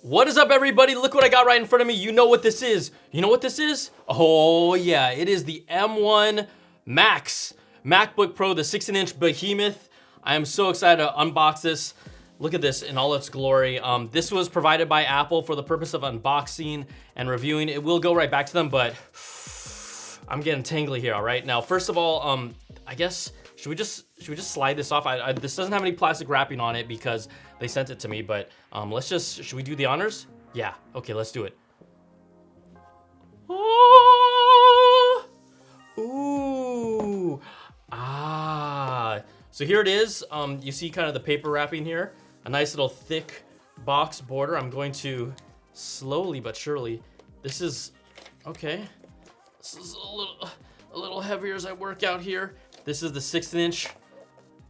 What is up, everybody? Look what I got right in front of me. You know what this is. You know what this is? Oh yeah, it is the M1 Max MacBook Pro, the 16-inch behemoth. I am so excited to unbox this. Look at this in all its glory. This was provided by Apple for the purpose of unboxing and reviewing. It will go right back to them, but I'm getting tangly here, all right? Now, first of all, I guess, should we just slide this off? This doesn't have any plastic wrapping on it because they sent it to me, but should we do the honors? Yeah, okay, let's do it. Oh, ooh, so here it is. You see kind of the paper wrapping here, a nice little thick box border. I'm going to slowly but surely, this is, okay. This is a little heavier as I work out here. This is the 16-inch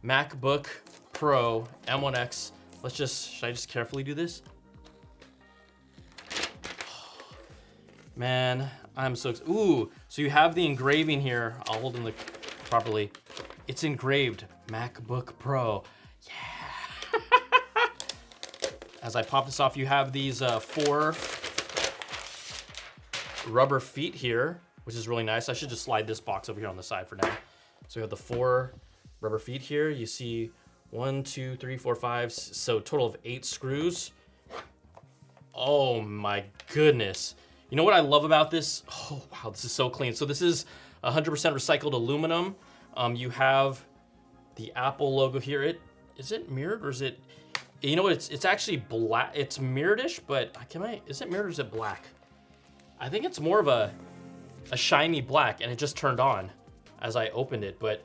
MacBook Pro M1X. Should I just carefully do this? Man, I'm so excited. Ooh, so you have the engraving here. I'll hold them properly. It's engraved MacBook Pro. Yeah. As I pop this off, you have these 4 rubber feet here, which is really nice. I should just slide this box over here on the side for now. So we have the 4 rubber feet here. You see 1, 2, 3, 4, 5, so total of 8 screws. Oh my goodness. You know what I love about this? Oh wow, this is so clean. So this is 100% recycled aluminum. You have the Apple logo here. Is it mirrored or is it, you know what, it's actually black. It's mirrored-ish, but is it mirrored or is it black? I think it's more of a shiny black, and it just turned on as I opened it. But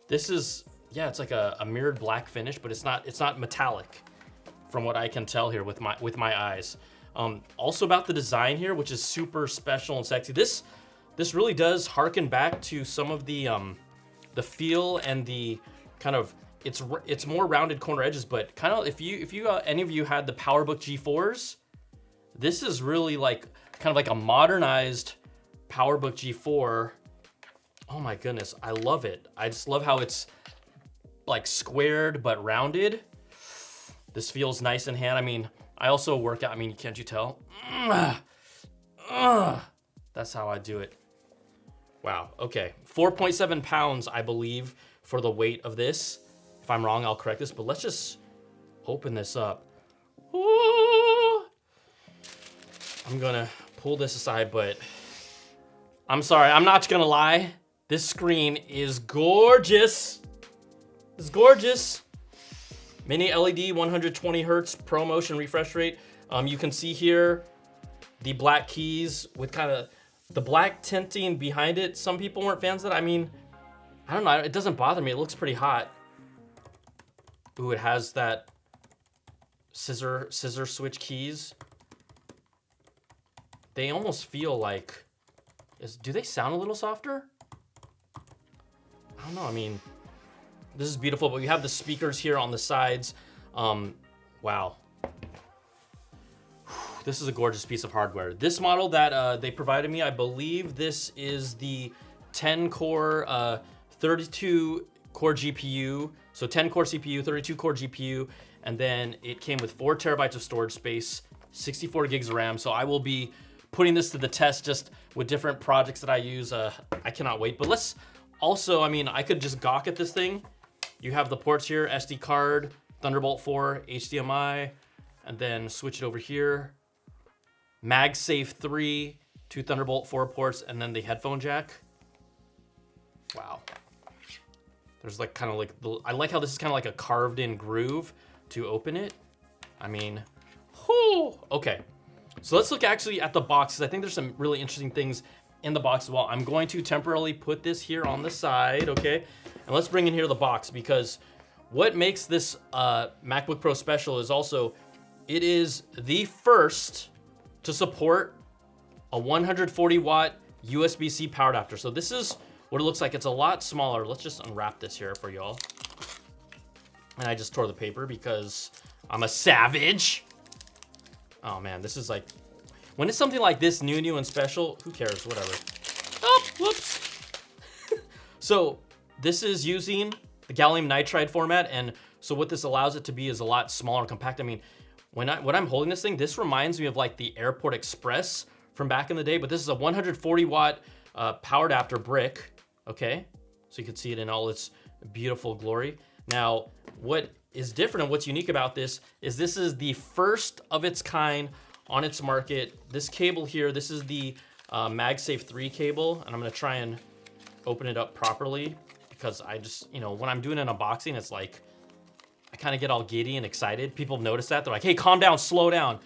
this is, yeah, it's like a mirrored black finish, but it's not metallic from what I can tell here with my eyes. Also about the design here, which is super special and sexy. This really does harken back to some of the feel and the kind of, it's more rounded corner edges, but kind of if any of you had the PowerBook G4s, this is really like kind of like a modernized PowerBook G4. Oh my goodness, I love it. I just love how it's like squared but rounded. This feels nice in hand. I mean, I also work out. I mean, can't you tell? That's how I do it. Wow, okay. 4.7 pounds, I believe, for the weight of this. If I'm wrong, I'll correct this, but let's just open this up. Ooh. I'm gonna pull this aside, but I'm sorry, I'm not gonna lie. This screen is gorgeous. It's gorgeous. Mini LED, 120 hertz ProMotion refresh rate. You can see here the black keys with kind of the black tinting behind it. Some people weren't fans of that. I mean, I don't know, it doesn't bother me. It looks pretty hot. Ooh, it has that scissor switch keys. They almost feel like, do they sound a little softer? I don't know, I mean, this is beautiful, but we have the speakers here on the sides. Wow. This is a gorgeous piece of hardware. This model that they provided me, I believe this is the 10-core, 32-core GPU. So 10-core CPU, 32-core GPU, and then it came with 4 terabytes of storage space, 64 gigs of RAM. So I will be putting this to the test just with different projects that I use. I cannot wait. But let's also, I mean, I could just gawk at this thing. You have the ports here, SD card, Thunderbolt 4, HDMI, and then switch it over here. Magsafe 3, 2 Thunderbolt 4 ports, and then the headphone jack. Wow. There's like kind of like, I like how this is kind of like a carved in groove to open it. I mean, whoo, okay. So let's look actually at the box, because I think there's some really interesting things in the box as well. I'm going to temporarily put this here on the side, okay? And let's bring in here the box, because what makes this MacBook Pro special is also, it is the first to support a 140 watt USB-C power adapter. So this is what it looks like. It's a lot smaller. Let's just unwrap this here for y'all. And I just tore the paper because I'm a savage. Oh man, this is like, when it's something like this new and special, who cares, whatever. Oh, whoops. So this is using the gallium nitride format, and so what this allows it to be is a lot smaller and compact. I mean, when I'm holding this thing, this reminds me of like the Airport Express from back in the day, but this is a 140 watt power adapter brick, okay? So you can see it in all its beautiful glory. Now, what is different and what's unique about this is the first of its kind on its market. This cable here, this is the Magsafe 3 cable, and I'm gonna try and open it up properly because I just, you know, when I'm doing an unboxing, it's like, I kind of get all giddy and excited. People notice that. They're like, hey, calm down, slow down.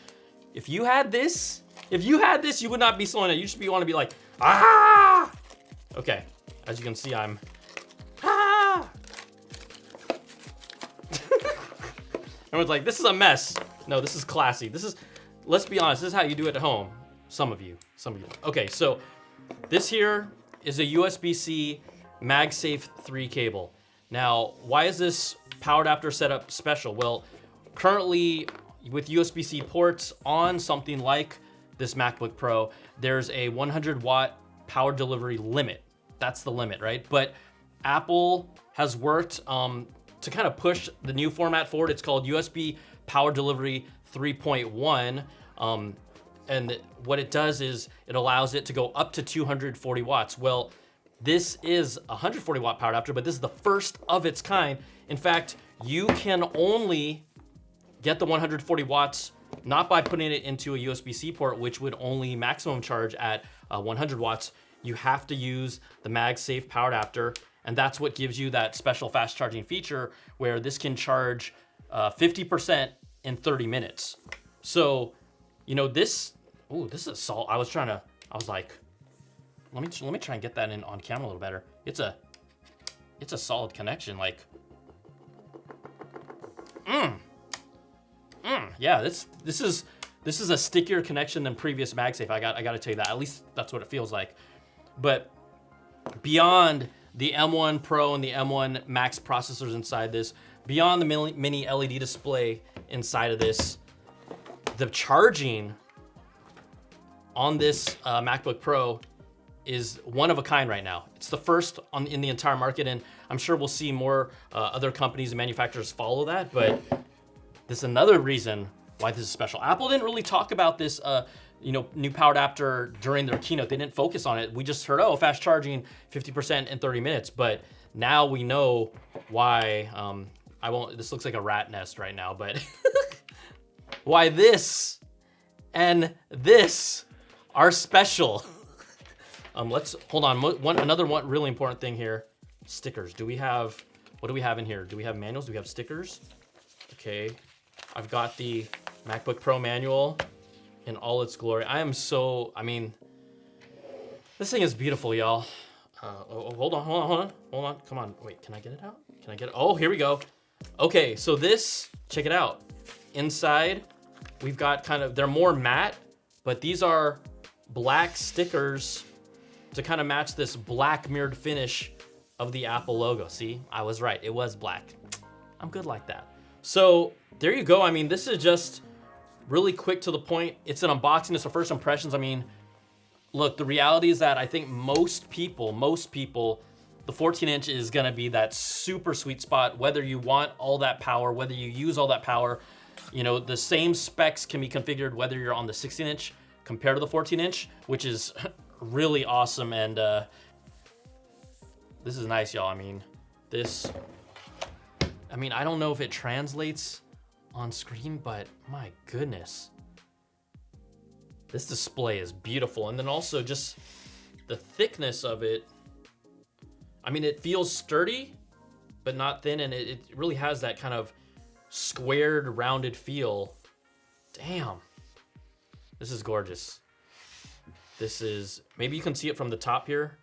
If you had this, you would not be slowing down. You just want to be like, ah! Okay, as you can see, I'm, ah! Everyone's like, this is a mess. No, this is classy. This is, let's be honest, this is how you do it at home. Some of you. Okay, so this here is a USB-C Magsafe 3 cable. Now, why is this power adapter setup special? Well, currently with USB-C ports on something like this MacBook Pro, there's a 100 watt power delivery limit. That's the limit, right? But Apple has worked to kind of push the new format forward. It's called USB Power Delivery 3.1. And what it does is it allows it to go up to 240 watts. Well, this is a 140 watt power adapter, but this is the first of its kind. In fact, you can only get the 140 watts not by putting it into a USB-C port, which would only maximum charge at 100 watts. You have to use the MagSafe power adapter, and that's what gives you that special fast charging feature where this can charge 50% in 30 minutes. So, you know, this is a solid. I was like, let me try and get that in on camera a little better. It's a solid connection. Like, yeah, this is a stickier connection than previous MagSafe. I got to tell you that. At least that's what it feels like. But beyond the M1 Pro and the M1 Max processors inside this, beyond the mini LED display inside of this, the charging on this MacBook Pro is one of a kind right now. It's the first in the entire market, and I'm sure we'll see more other companies and manufacturers follow that, but this is another reason why this is special. Apple didn't really talk about this new power adapter during their keynote. They didn't focus on it. We just heard, oh, fast charging, 50% in 30 minutes, but now we know why, this looks like a rat nest right now, but why this and this are special. Let's hold on. Another really important thing here. Stickers. What do we have in here? Do we have manuals? Do we have stickers? Okay. I've got the MacBook Pro manual in all its glory. This thing is beautiful, y'all. Hold on. Come on. Wait, can I get it out? Oh, here we go. Okay, so this, check it out. Inside, we've got they're more matte, but these are black stickers to kind of match this black mirrored finish of the Apple logo. See, I was right, it was black. I'm good like that. So there you go. This is just really quick to the point. It's an unboxing, it's the first impressions. Look, the reality is that I think most people, the 14-inch is gonna be that super sweet spot, whether you want all that power, whether you use all that power. You know, the same specs can be configured whether you're on the 16-inch compared to the 14-inch, which is really awesome. And this is nice, y'all. I don't know if it translates on screen, but my goodness, this display is beautiful. And then also just the thickness of it. It feels sturdy, but not thin, and it really has that kind of squared, rounded feel. Damn, this is gorgeous. Maybe you can see it from the top here.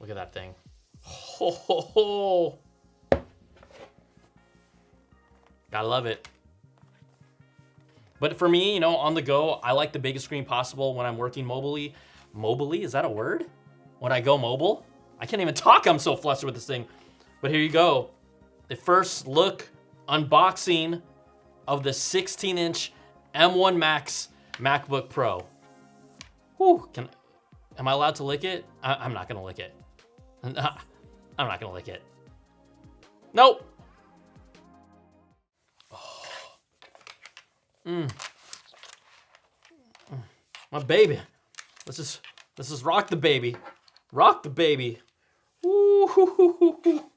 Look at that thing. Gotta love it. But for me, on the go, I like the biggest screen possible when I'm working mobily. Mobily, is that a word? When I go mobile? I can't even talk, I'm so flustered with this thing. But here you go. The first look, unboxing of the 16-inch M1 Max MacBook Pro. Whew, am I allowed to lick it? I'm not gonna lick it. I'm not gonna lick it. Nope. My baby. Let's just rock the baby. Rock the baby. Ooh, hoo, hoo, hoo, hoo.